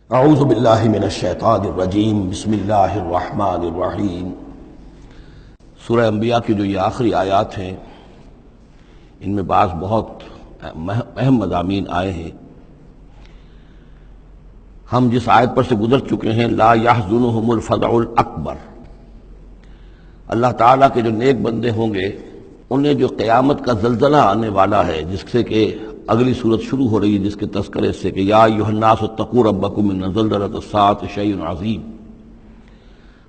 اعوذ باللہ من الشیطان الرجیم بسم اللہ الرحمن الرحیم۔ سورہ انبیاء کی جو یہ آخری آیات ہیں ان میں بعض بہت اہم مضامین آئے ہیں۔ ہم جس آیت پر سے گزر چکے ہیں لا یحزنہم الفزع الاکبر، اللہ تعالیٰ کے جو نیک بندے ہوں گے انہیں جو قیامت کا زلزلہ آنے والا ہے، جس سے کہ اگلی صورت شروع ہو رہی ہے جس کے تذکرے سے کہ یا ایھا الناس اتقوا ربکم ان زلزلۃ الساعۃ شیء عظیم،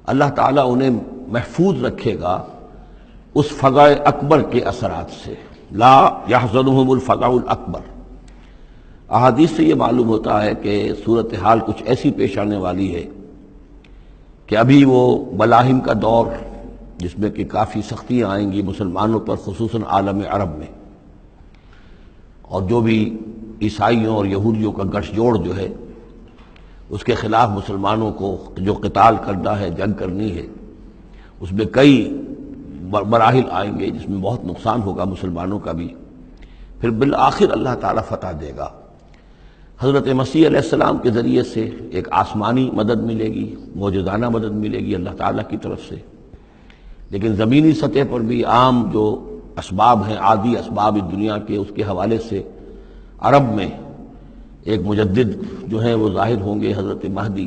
اللہ تعالیٰ انہیں محفوظ رکھے گا اس فزع اکبر کے اثرات سے۔ لا یحزنہم الفزع الاکبر، احادیث سے یہ معلوم ہوتا ہے کہ صورتحال کچھ ایسی پیش آنے والی ہے کہ ابھی وہ ملاحم کا دور جس میں کہ کافی سختیاں آئیں گی مسلمانوں پر، خصوصاً عالم عرب میں، اور جو بھی عیسائیوں اور یہودیوں کا گٹھ جوڑ جو ہے اس کے خلاف مسلمانوں کو جو قتال کرنا ہے، جنگ کرنی ہے، اس میں کئی مراحل آئیں گے جس میں بہت نقصان ہوگا مسلمانوں کا بھی، پھر بالآخر اللہ تعالیٰ فتح دے گا۔ حضرت مسیح علیہ السلام کے ذریعے سے ایک آسمانی مدد ملے گی، معجزانہ مدد ملے گی اللہ تعالیٰ کی طرف سے، لیکن زمینی سطح پر بھی عام جو اسباب ہیں، عادی اسباب دنیا کے، اس کے حوالے سے عرب میں ایک مجدد جو ہیں وہ ظاہر ہوں گے، حضرت مہدی،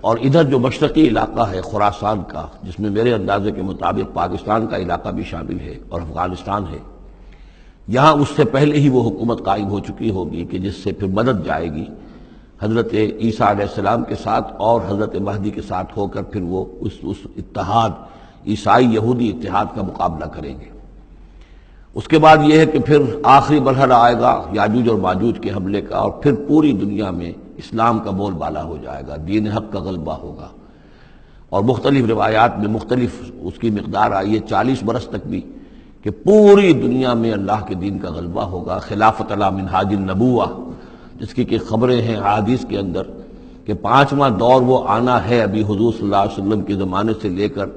اور ادھر جو مشرقی علاقہ ہے خراسان کا، جس میں میرے اندازے کے مطابق پاکستان کا علاقہ بھی شامل ہے اور افغانستان ہے، یہاں اس سے پہلے ہی وہ حکومت قائم ہو چکی ہوگی کہ جس سے پھر مدد جائے گی حضرت عیسیٰ علیہ السلام کے ساتھ اور حضرت مہدی کے ساتھ ہو کر پھر وہ اس اتحاد، عیسائی یہودی اتحاد کا مقابلہ کریں گے۔ اس کے بعد یہ ہے کہ پھر آخری مرحلہ آئے گا یاجوج اور ماجوج کے حملے کا، اور پھر پوری دنیا میں اسلام کا بول بالا ہو جائے گا، دین حق کا غلبہ ہوگا، اور مختلف روایات میں مختلف اس کی مقدار آئی ہے، 40 برس تک بھی، کہ پوری دنیا میں اللہ کے دین کا غلبہ ہوگا۔ خلافت علی منہاج النبوہ، جس کی کہ خبریں ہیں حدیث کے اندر کہ 5واں دور وہ آنا ہے ابھی حضور صلی اللہ علیہ وسلم کے زمانے سے لے کر،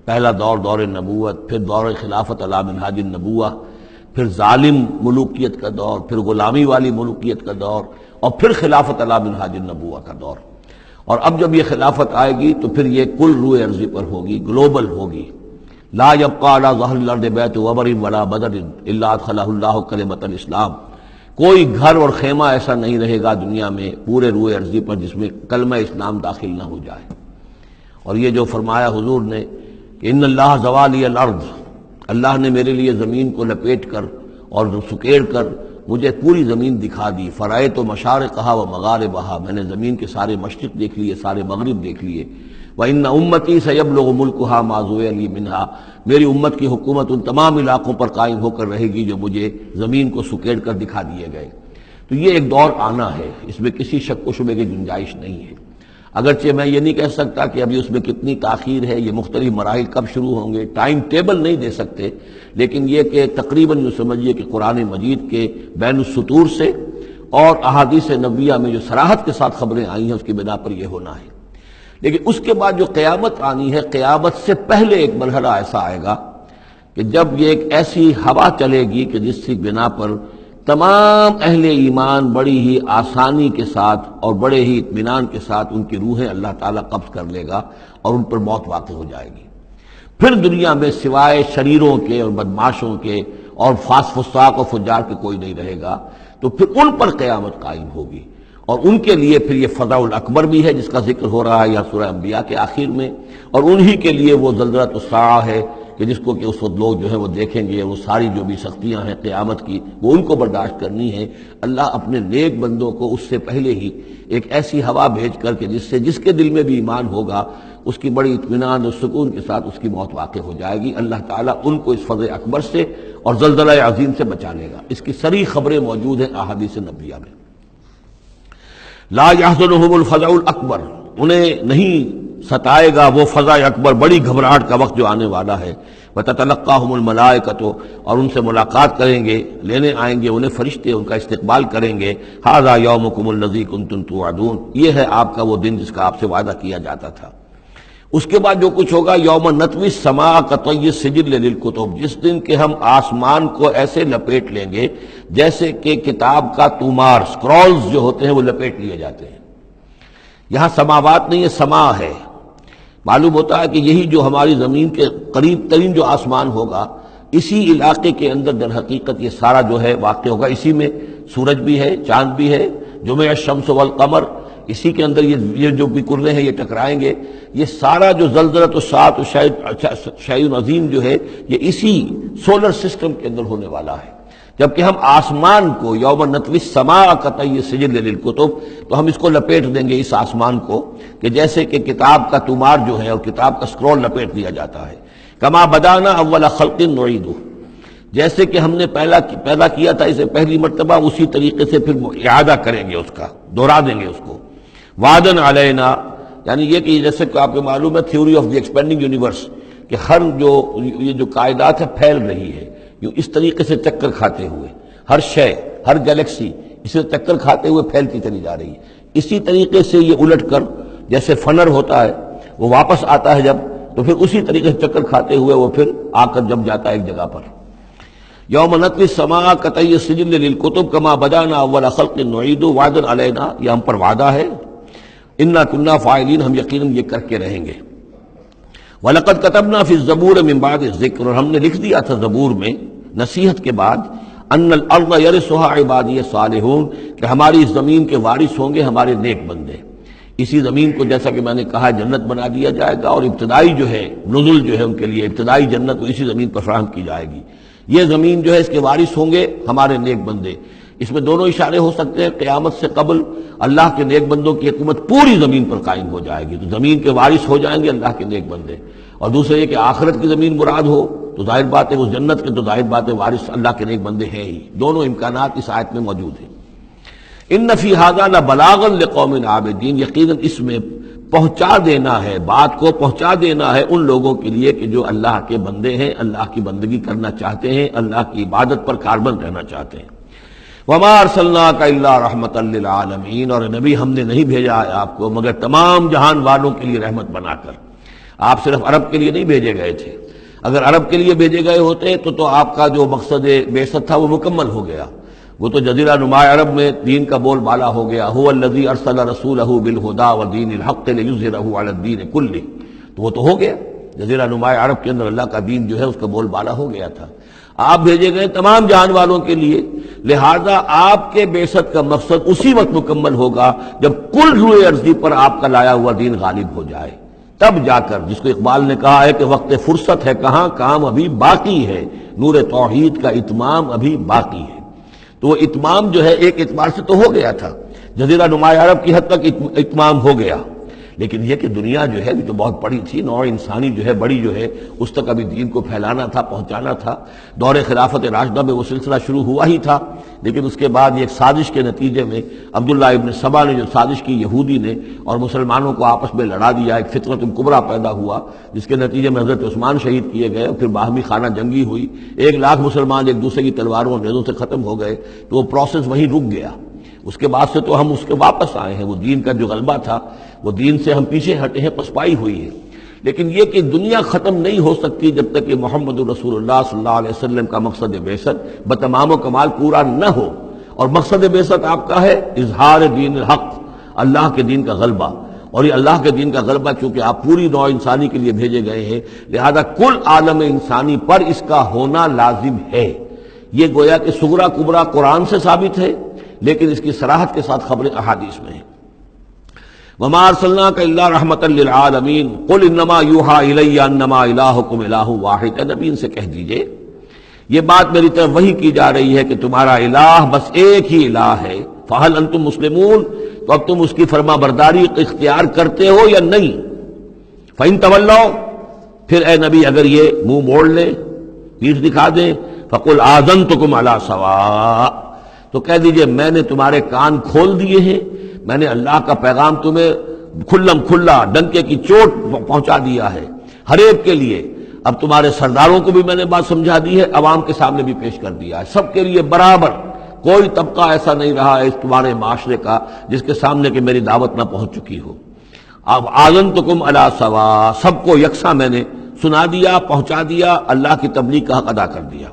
پہلا دور دور نبوت، پھر دور خلافت علی منہاج النبوہ، پھر ظالم ملوکیت کا دور، پھر غلامی والی ملوکیت کا دور، اور پھر خلافت علی منہاج النبوہ کا دور۔ اور اب جب یہ خلافت آئے گی تو پھر یہ کل روئے ارضی پر ہوگی، گلوبل ہوگی۔ لا یبقى علی ظہر الارض بیت وبر ولا بدر الا ادخلہ اللہ کلمۃ الاسلام، کوئی گھر اور خیمہ ایسا نہیں رہے گا دنیا میں پورے روئے ارضی پر جس میں کلمہ اسلام داخل نہ ہو جائے۔ اور یہ جو فرمایا حضور نے کہ ان اللہ زوالی الارض، اللہ نے میرے لیے زمین کو لپیٹ کر اور سکیڑ کر مجھے پوری زمین دکھا دی، فرائے تو مشارقہا و مغاربہا، میں نے زمین کے سارے مشرق دیکھ لیے، سارے مغرب دیکھ لیے۔ وَإِنَّ أُمَّتِي سَيَبْلُغُ مُلْكُهَا مَا زُوِّيَ لِي مِنْهَا، میری امت کی حکومت ان تمام علاقوں پر قائم ہو کر رہے گی جو مجھے زمین کو سکیڑ کر دکھا دیے گئے۔ تو یہ ایک دور آنا ہے، اس میں کسی شک و شبے کی گنجائش نہیں ہے، اگرچہ میں یہ نہیں کہہ سکتا کہ ابھی اس میں کتنی تاخیر ہے، یہ مختلف مراحل کب شروع ہوں گے، ٹائم ٹیبل نہیں دے سکتے، لیکن یہ کہ تقریباً یہ سمجھیے کہ قرآن مجید کے بین السطور سے اور احادیث نبویہ میں جو صراحت کے ساتھ خبریں آئی ہیں اس کی بنا پر یہ ہونا ہے۔ لیکن اس کے بعد جو قیامت آنی ہے، قیامت سے پہلے ایک مرحلہ ایسا آئے گا کہ جب یہ ایک ایسی ہوا چلے گی کہ جس کی بنا پر تمام اہل ایمان بڑی ہی آسانی کے ساتھ اور بڑے ہی اطمینان کے ساتھ ان کی روحیں اللہ تعالیٰ قبض کر لے گا اور ان پر موت واقع ہو جائے گی۔ پھر دنیا میں سوائے شریروں کے اور بدماشوں کے اور فساق و فجار کے کوئی نہیں رہے گا، تو پھر ان پر قیامت قائم ہوگی، اور ان کے لیے پھر یہ فزع الاکبر بھی ہے جس کا ذکر ہو رہا ہے یا سورہ انبیاء کے آخر میں، اور انہی کے لیے وہ زلزلۃ الساعہ ہے کہ جس کو کہ اس وقت لوگ جو ہے وہ دیکھیں گے، وہ ساری جو بھی سختیاں ہیں قیامت کی وہ ان کو برداشت کرنی ہے۔ اللہ اپنے نیک بندوں کو اس سے پہلے ہی ایک ایسی ہوا بھیج کر کے جس کے دل میں بھی ایمان ہوگا اس کی بڑی اطمینان اور سکون کے ساتھ اس کی موت واقع ہو جائے گی۔ اللہ تعالیٰ ان کو اس فزع اکبر سے اور زلزلہ عظیم سے بچا لے گا۔ اس کی صریح خبریں موجود ہیں احادیث نبویہ میں۔ لا یحزنہم الفزع الاکبر، انہیں نہیں ستائے گا وہ فزع اکبر، بڑی گھبراہٹ کا وقت جو آنے والا ہے۔ وتتلقاہم الملائکۃ، اور ان سے ملاقات کریں گے، لینے آئیں گے انہیں فرشتے، ان کا استقبال کریں گے۔ ھذا یومکم الذی کنتم توعدون، یہ ہے آپ کا وہ دن جس کا آپ سے وعدہ کیا جاتا تھا۔ اس کے بعد جو کچھ ہوگا، یوم نطوی السماء کطی السجل للکتب، جس دن کہ ہم آسمان کو ایسے لپیٹ لیں گے جیسے کہ کتاب کا تومار، سکرولز جو ہوتے ہیں وہ لپیٹ لیے جاتے ہیں۔ یہاں سماوات نہیں ہے، سما ہے۔ معلوم ہوتا ہے کہ یہی جو ہماری زمین کے قریب ترین جو آسمان ہوگا، اسی علاقے کے اندر در حقیقت یہ سارا جو ہے واقع ہوگا۔ اسی میں سورج بھی ہے، چاند بھی ہے، جمع الشمس والقمر، اسی کے اندر یہ جو بھی کرنے ہیں یہ ٹکرائیں گے۔ یہ سارا جو زلزلۃ الساعۃ شیء عظیم جو ہے یہ اسی سولر سسٹم کے اندر ہونے والا ہے۔ جبکہ ہم آسمان کو یوم نطوی السماء کطی السجل للکتب، تو ہم اس کو لپیٹ دیں گے اس آسمان کو، کہ جیسے کہ کتاب کا تومار جو ہے اور کتاب کا اسکرول لپیٹ دیا جاتا ہے۔ کما بدانا اول خلق نعیدہ، جیسے کہ ہم نے پیدا کیا تھا اسے پہلی مرتبہ، اسی طریقے سے پھر اعادہ کریں گے، اس کا دوہرا دیں گے اس کو۔ وعدن علینا، یعنی یہ کہ جیسے کہ آپ کو معلوم ہے theory of the expanding universe, کہ ہر یہ جو کائنات ہے پھیل رہی ہے یوں اس طریقے سے چکر کھاتے ہوئے، ہر شے، ہر گلیکسی اسے چکر کھاتے ہوئے پھیلتی چلی جا رہی ہے۔ اسی طریقے سے یہ الٹ کر جیسے فنر ہوتا ہے وہ واپس آتا ہے جب، تو پھر اسی طریقے سے چکر کھاتے ہوئے وہ پھر آ کر جب جاتا ہے ایک جگہ پر۔ یوم نطوی السماء کطی السجل للکتب کما بدانا اول خلق نعید وعدا علینا، یہ ہم پر وعدہ ہے۔ انا کنا فاعلین، ہم یقیناً یہ کر کے رہیں گے۔ وَلَقَدْ كَتَبْنَا فِي الزَّبُورِ مِن بَعْدِ الذِّكْرِ، اور ہم نے لکھ دیا تھا زبور میں نصیحت کے بعد، ان الارض یرثها عبادی الصالحون، کہ ہماری اس زمین کے وارث ہوں گے ہمارے نیک بندے۔ اسی زمین کو جیسا کہ میں نے کہا جنت بنا دیا جائے گا، اور ابتدائی جو ہے نزل جو ہے ان کے لیے ابتدائی جنت وہ اسی زمین پر فراہم کی جائے گی۔ یہ زمین جو ہے اس کے وارث ہوں گے ہمارے نیک بندے۔ اس میں دونوں اشارے ہو سکتے ہیں، قیامت سے قبل اللہ کے نیک بندوں کی حکومت پوری زمین پر قائم ہو جائے گی، تو زمین کے وارث ہو جائیں گے اللہ کے نیک بندے۔ اور دوسرے یہ کہ آخرت کی زمین مراد ہو تو ظاہر بات ہے اس جنت کے تو ظاہر بات ہے وارث اللہ کے نیک بندے ہیں ہی۔ دونوں امکانات اس آیت میں موجود ہیں۔ ان فی ھذا لبلاغا لقوم عابدین، یقیناً اس میں پہنچا دینا ہے، بات کو پہنچا دینا ہے ان لوگوں کے لیے کہ جو اللہ کے بندے ہیں، اللہ کی بندگی کرنا چاہتے ہیں، اللہ کی عبادت پر کاربند رہنا چاہتے ہیں۔ وما ارسلناک الا رحمتا للعالمین، اور نبی ہم نے نہیں بھیجا ہے آپ کو مگر تمام جہان والوں کے لیے رحمت بنا کر۔ آپ صرف عرب کے لیے نہیں بھیجے گئے تھے، اگر عرب کے لیے بھیجے گئے ہوتے تو آپ کا جو مقصد بعثت تھا وہ مکمل ہو گیا، وہ تو جزیرہ نما عرب میں دین کا بول بالا ہو گیا۔ هو الذی ارسل رسولہ بالہدی ودین الحق لیظہرہ علی الدین کلہ، تو وہ تو ہو گیا، جزیرہ نما عرب کے اندر اللہ کا دین جو ہے اس کا بول بالا ہو گیا تھا۔ آپ بھیجے گئے تمام جہان والوں کے لیے، لہذا آپ کے بعثت کا مقصد اسی وقت مکمل ہوگا جب کل روئے ارضی پر آپ کا لایا ہوا دین غالب ہو جائے، تب جا کر، جس کو اقبال نے کہا ہے کہ وقت فرصت ہے کہاں، کام ابھی باقی ہے، نور توحید کا اتمام ابھی باقی ہے۔ تو وہ اتمام جو ہے ایک اعتبار سے تو ہو گیا تھا، جزیرہ نما عرب کی حد تک اتمام ہو گیا، لیکن یہ کہ دنیا جو ہے جو بہت بڑی تھی، نوع انسانی جو ہے بڑی جو ہے اس تک ابھی دین کو پھیلانا تھا، پہنچانا تھا۔ دور خلافت راشدہ میں وہ سلسلہ شروع ہوا ہی تھا، لیکن اس کے بعد ایک سازش کے نتیجے میں عبداللہ ابن سبا نے جو سازش کی یہودی نے اور مسلمانوں کو آپس میں لڑا دیا، ایک فتنۃ الکبریٰ پیدا ہوا، جس کے نتیجے میں حضرت عثمان شہید کیے گئے، پھر باہمی خانہ جنگی ہوئی، 1,00,000 مسلمان ایک دوسرے کی تلواروں اور نیزوں سے ختم ہو گئے، تو وہ پروسیس وہیں رک گیا۔ اس کے بعد سے تو ہم اس کے واپس آئے ہیں، وہ دین کا جو غلبہ تھا وہ دین سے ہم پیچھے ہٹے ہیں، پسپائی ہوئی ہے۔ لیکن یہ کہ دنیا ختم نہیں ہو سکتی جب تک کہ محمد رسول اللہ صلی اللہ علیہ وسلم کا مقصد بعثت بتمام و کمال پورا نہ ہو، اور مقصد بعثت آپ کا ہے اظہار دین الحق، اللہ کے دین کا غلبہ، اور یہ اللہ کے دین کا غلبہ چونکہ آپ پوری نوع انسانی کے لیے بھیجے گئے ہیں، لہذا کل عالم انسانی پر اس کا ہونا لازم ہے۔ یہ گویا کہ صغریٰ کبریٰ قرآن سے ثابت ہے، لیکن اس کی صراحت کے ساتھ خبریں احادیث میں ہیں۔ وما ارسلناک الا رحمتا للعالمین قل انما یوحی الی انما الہکم الہ واحد، اے نبی ان سے کہہ دیجئے یہ بات میری طرف وحی کی جا رہی ہے کہ تمہارا الہ بس ایک ہی الہ ہے، فہل انتم مسلمون، تو اب تم اس کی فرما برداری اختیار کرتے ہو یا نہیں؟ فإن تولوا، پھر اے نبی اگر یہ منہ موڑ لیں، پیٹھ دکھا دیں، فقل آذنتکم علی سواء، تو کہہ دیجئے میں نے تمہارے کان کھول دیے ہیں، میں نے اللہ کا پیغام تمہیں کھلم کھلا ڈنکے کی چوٹ پہنچا دیا ہے ہر ایک کے لیے۔ اب تمہارے سرداروں کو بھی میں نے بات سمجھا دی ہے، عوام کے سامنے بھی پیش کر دیا ہے، سب کے لیے برابر، کوئی طبقہ ایسا نہیں رہا ہے اس تمہارے معاشرے کا جس کے سامنے کہ میری دعوت نہ پہنچ چکی ہو۔ اب آذنتکم علی سواء، سب کو یکساں میں نے سنا دیا، پہنچا دیا، اللہ کی تبلیغ کا حق ادا کر دیا۔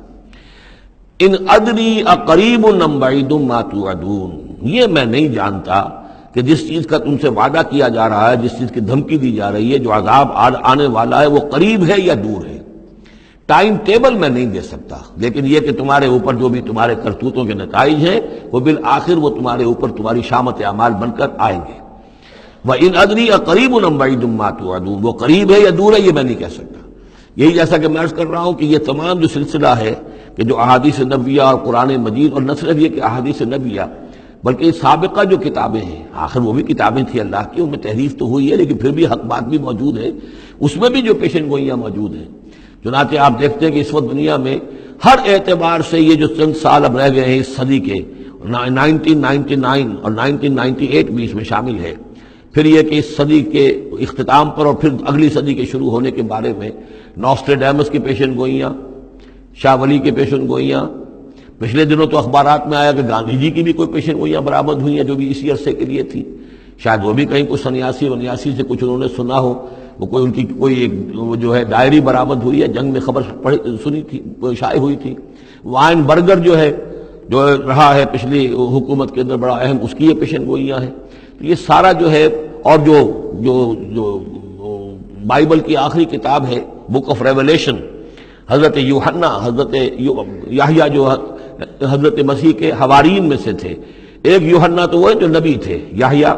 ان ادری اقریب ام بعید ما توعدون، یہ میں نہیں جانتا کہ کہ جس چیز کا تم سے وعدہ کیا جا رہا ہے، جس چیز کی دھمکی دی جا رہی ہے، جو عذاب آنے والا ہے، وہ قریب ہے یا دور ہے؟ ٹائم ٹیبل میں نہیں دے سکتا، لیکن یہ کہ تمہارے اوپر جو بھی تمہارے کرتوتوں کے نتائج ہیں وہ بالآخر وہ تمہارے اوپر تمہاری شامت اعمال بن کر آئیں گے۔ وَإِنْ أَدْرِي أَقَرِيبٌ أَمْ بَعِيدٌ مَّا تُوعَدُونَ، وہ قریب ہے یا دور ہے یہ میں نہیں کہہ سکتا۔ یہی جیسا کہ میں عرض کر رہا ہوں کہ یہ تمام جو سلسلہ ہے کہ جو احادیث نبویہ اور قرآن مجید، اور نہ صرف یہ کہ احادیث نبویہ بلکہ سابقہ جو کتابیں ہیں، آخر وہ بھی کتابیں تھیں اللہ کی، ان میں تحریف تو ہوئی ہے لیکن پھر بھی حق بات بھی موجود ہے، اس میں بھی جو پیشن گوئیاں موجود ہیں۔ چنانچہ آپ دیکھتے ہیں کہ اس وقت دنیا میں ہر اعتبار سے یہ جو چند سال اب رہ گئے ہیں اس صدی کے، 1999 اور 1998 بھی اس میں شامل ہے، پھر یہ کہ اس صدی کے اختتام پر اور پھر اگلی صدی کے شروع ہونے کے بارے میں نوسٹریڈیمس کی پیشن گوئیاں، شاہ ولی کی پیشن گوئیاں، پچھلے دنوں تو اخبارات میں آیا کہ گاندھی جی کی بھی کوئی پیشن گوئیاں برآمد ہوئی ہیں جو بھی اسی عرصے کے لیے تھی، شاید وہ بھی کہیں کوئی سنیاسی سے کچھ انہوں نے سنا ہو، وہ کوئی ان کی کوئی ایک وہ جو ہے ڈائری برآمد ہوئی ہے، جنگ میں خبر سنی تھی، شائع ہوئی تھی۔ وائن برگر جو ہے جو رہا ہے پچھلی حکومت کے اندر بڑا اہم، اس کی یہ پیشن گوئیاں ہیں۔ تو یہ سارا جو ہے، اور جو بائبل کی آخری کتاب ہے بک آف ریولیشن، حضرت یوحنا، حضرت یحییٰ جو حضرت مسیح کے حوارین میں سے تھے، ایک یوحنا تو وہ ہے جو نبی تھے، یحییٰ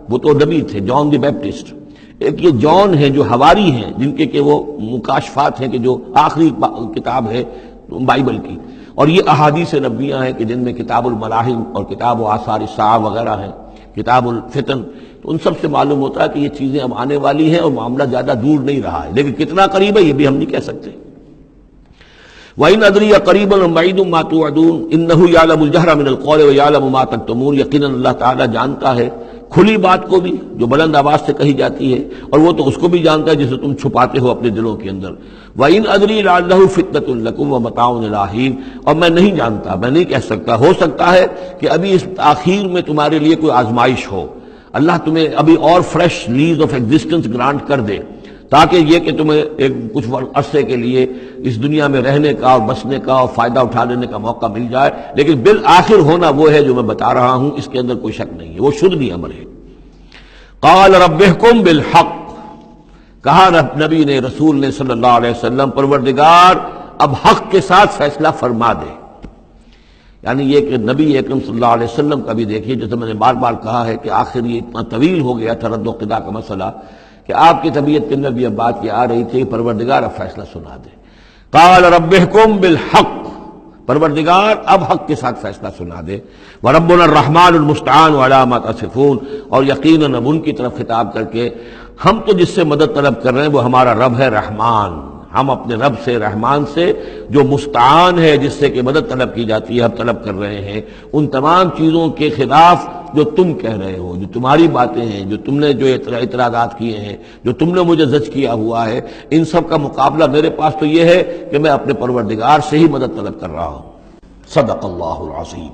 وہ تو نبی تھے، جان دی بیپٹسٹ، ایک یہ جان ہیں جو حواری ہیں جن کے کہ وہ مکاشفات ہیں کہ جو آخری کتاب ہے بائبل کی، اور یہ احادیث نبویہ ہیں کہ جن میں کتاب الملاحم اور کتاب و آثار الساعہ وغیرہ ہیں، کتاب الفتن، تو ان سب سے معلوم ہوتا ہے کہ یہ چیزیں اب آنے والی ہیں اور معاملہ زیادہ دور نہیں رہا ہے، لیکن کتنا قریب ہے یہ بھی ہم نہیں کہہ سکتے۔ وَإِنْ أَدْرِي أَقَرِيبٌ أَمْ بَعِيدٌ مَّا تُوعَدُونَ إِنَّهُ يَعْلَمُ الْجَهْرَ مِنَ الْقَوْلِ وَيَعْلَمُ مَا تَكْتُمُونَ، یقیناً اللہ تعالیٰ جانتا ہے کھلی بات کو بھی جو بلند آواز سے کہی جاتی ہے، اور وہ تو اس کو بھی جانتا ہے جسے تم چھپاتے ہو اپنے دلوں کے اندر۔ وَإِنْ أَدْرِي لَعَلَّهُ فِتْنَةٌ لَكُمْ وَمَتَاعٌ إِلَىٰ حِينٍ، اور میں نہیں جانتا، میں نہیں کہہ سکتا، ہو سکتا ہے کہ ابھی اس تاخیر میں تمہارے لیے کوئی آزمائش ہو، اللہ تمہیں ابھی اور fresh lease of existence grant کر دے، تاکہ یہ کہ تمہیں ایک کچھ عرصے کے لیے اس دنیا میں رہنے کا اور بسنے کا اور فائدہ اٹھا لینے کا موقع مل جائے، لیکن بالآخر ہونا وہ ہے جو میں بتا رہا ہوں، اس کے اندر کوئی شک نہیں ہے، وہ شدنی امر ہے۔ قال رب احکم بالحق، کہا نبی نے، رسول نے صلی اللہ علیہ وسلم، پروردگار اب حق کے ساتھ فیصلہ فرما دے۔ یعنی یہ کہ نبی اکرم صلی اللہ علیہ وسلم کا بھی دیکھیے، جیسے میں نے بار بار کہا ہے کہ آخر یہ اتنا طویل ہو گیا تھا رد و قضا کا مسئلہ کہ آپ کی طبیعت کے اندر بھی اب بات یہ آ رہی تھی، پروردگار اب فیصلہ سنا دے۔ قال رب احکم بالحق، پروردگار اب حق کے ساتھ فیصلہ سنا دے۔ وربنا الرحمن المستعان علی ما تصفون، اور یقیناً اب ان کی طرف خطاب کر کے، ہم تو جس سے مدد طلب کر رہے ہیں وہ ہمارا رب ہے رحمان، ہم اپنے رب سے رحمان سے جو مستعان ہے، جس سے کہ مدد طلب کی جاتی ہے، ہم طلب کر رہے ہیں ان تمام چیزوں کے خلاف جو تم کہہ رہے ہو، جو تمہاری باتیں ہیں، جو تم نے جو اعتراضات کیے ہیں، جو تم نے مجھے زج کیا ہوا ہے، ان سب کا مقابلہ میرے پاس تو یہ ہے کہ میں اپنے پروردگار سے ہی مدد طلب کر رہا ہوں۔ صدق اللہ العظیم۔